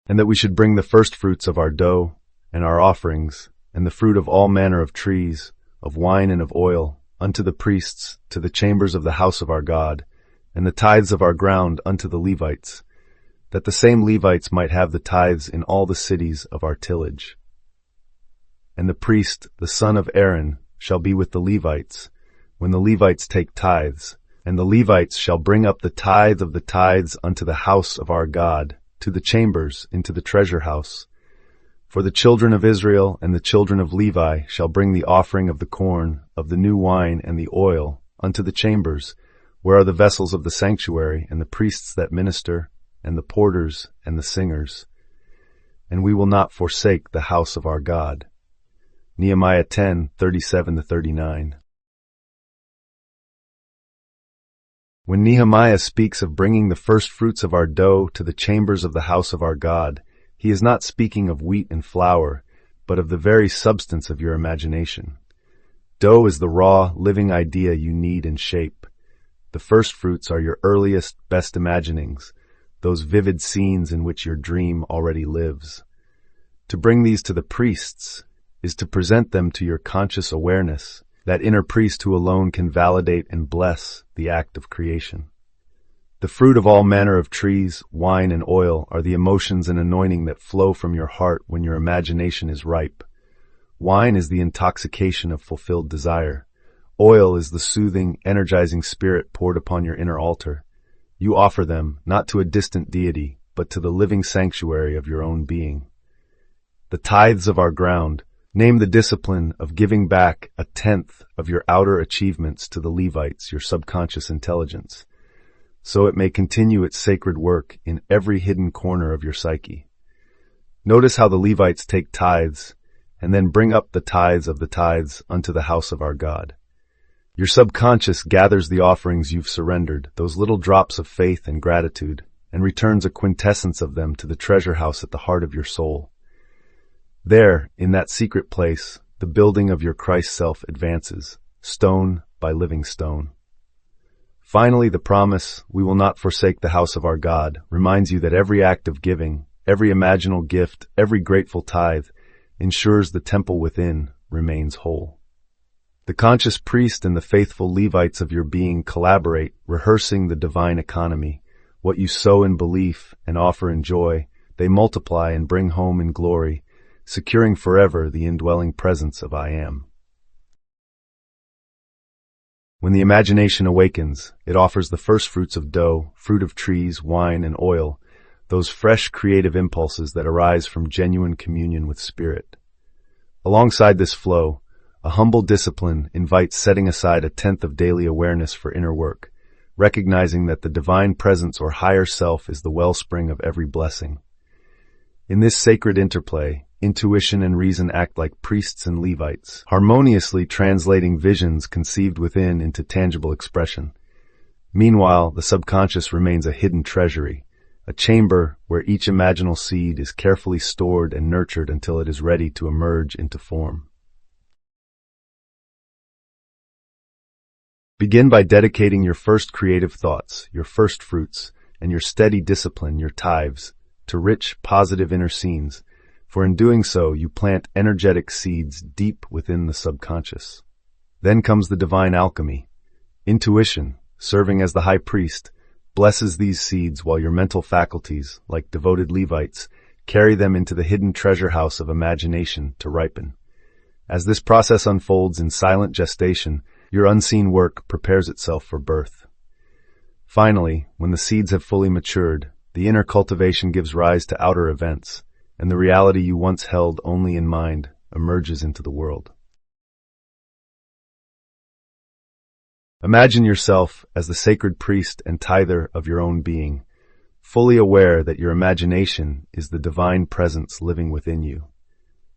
and that we should bring the firstfruits of our dough, and our offerings, and the fruit of all manner of trees, of wine and of oil, unto the priests, to the chambers of the house of our God, and the tithes of our ground unto the Levites, that the same Levites might have the tithes in all the cities of our tillage. And the priest, the son of Aaron, shall be with the Levites, when the Levites take tithes, and the Levites shall bring up the tithe of the tithes unto the house of our God, to the chambers, into the treasure house. For the children of Israel and the children of Levi shall bring the offering of the corn, of the new wine, and the oil, unto the chambers, where are the vessels of the sanctuary, and the priests that minister, and the porters, and the singers. And we will not forsake the house of our God. Nehemiah 10:37-39. When Nehemiah speaks of bringing the firstfruits of our dough to the chambers of the house of our God, he is not speaking of wheat and flour, but of the very substance of your imagination. Dough is the raw, living idea you knead and shape. The firstfruits are your earliest, best imaginings, those vivid scenes in which your dream already lives. To bring these to the priests is to present them to your conscious awareness, that inner priest who alone can validate and bless the act of creation. The fruit of all manner of trees, wine, and oil are the emotions and anointing that flow from your heart when your imagination is ripe. Wine is the intoxication of fulfilled desire. Oil is the soothing, energizing spirit poured upon your inner altar. You offer them, not to a distant deity, but to the living sanctuary of your own being. The tithes of our ground name the discipline of giving back 1/10 of your outer achievements to the Levites, your subconscious intelligence, so it may continue its sacred work in every hidden corner of your psyche. Notice how the Levites take tithes, and then bring up the tithes of the tithes unto the house of our God. Your subconscious gathers the offerings you've surrendered, those little drops of faith and gratitude, and returns a quintessence of them to the treasure house at the heart of your soul. There, in that secret place, the building of your Christ self advances, stone by living stone. Finally, the promise, we will not forsake the house of our God, reminds you that every act of giving, every imaginal gift, every grateful tithe, ensures the temple within remains whole. The conscious priest and the faithful Levites of your being collaborate, rehearsing the divine economy. What you sow in belief and offer in joy, they multiply and bring home in glory, securing forever the indwelling presence of I Am. When the imagination awakens, it offers the firstfruits of dough, fruit of trees, wine, and oil, those fresh creative impulses that arise from genuine communion with Spirit. Alongside this flow, a humble discipline invites setting aside 1/10 of daily awareness for inner work, recognizing that the divine presence or higher self is the wellspring of every blessing. In this sacred interplay, intuition and reason act like priests and Levites, harmoniously translating visions conceived within into tangible expression. Meanwhile, the subconscious remains a hidden treasury, a chamber where each imaginal seed is carefully stored and nurtured until it is ready to emerge into form. Begin by dedicating your first creative thoughts, your first fruits, and your steady discipline, your tithes, to rich, positive inner scenes, for in doing so you plant energetic seeds deep within the subconscious. Then comes the divine alchemy. Intuition, serving as the high priest, blesses these seeds while your mental faculties, like devoted Levites, carry them into the hidden treasure house of imagination to ripen. As this process unfolds in silent gestation, your unseen work prepares itself for birth. Finally, when the seeds have fully matured, the inner cultivation gives rise to outer events, and the reality you once held only in mind emerges into the world. Imagine yourself as the sacred priest and tither of your own being, fully aware that your imagination is the divine presence living within you.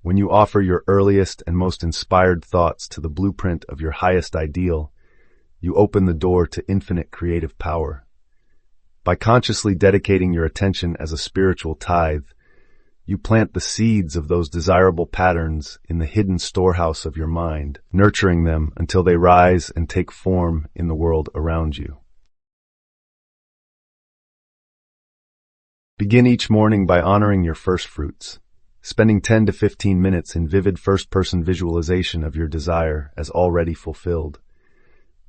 When you offer your earliest and most inspired thoughts to the blueprint of your highest ideal, you open the door to infinite creative power. By consciously dedicating your attention as a spiritual tithe, you plant the seeds of those desirable patterns in the hidden storehouse of your mind, nurturing them until they rise and take form in the world around you. Begin each morning by honoring your firstfruits, spending 10 to 15 minutes in vivid first-person visualization of your desire as already fulfilled.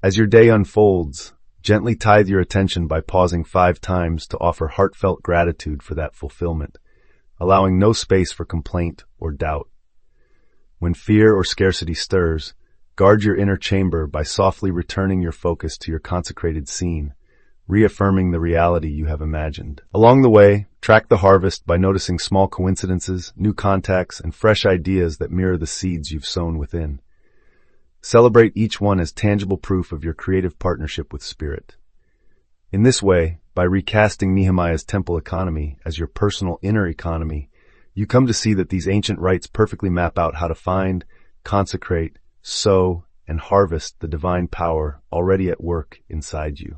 As your day unfolds, gently tithe your attention by pausing 5 times to offer heartfelt gratitude for that fulfillment, allowing no space for complaint or doubt. When fear or scarcity stirs, guard your inner chamber by softly returning your focus to your consecrated scene, reaffirming the reality you have imagined. Along the way, track the harvest by noticing small coincidences, new contacts, and fresh ideas that mirror the seeds you've sown within. Celebrate each one as tangible proof of your creative partnership with Spirit. In this way, by recasting Nehemiah's temple economy as your personal inner economy, you come to see that these ancient rites perfectly map out how to find, consecrate, sow, and harvest the divine power already at work inside you.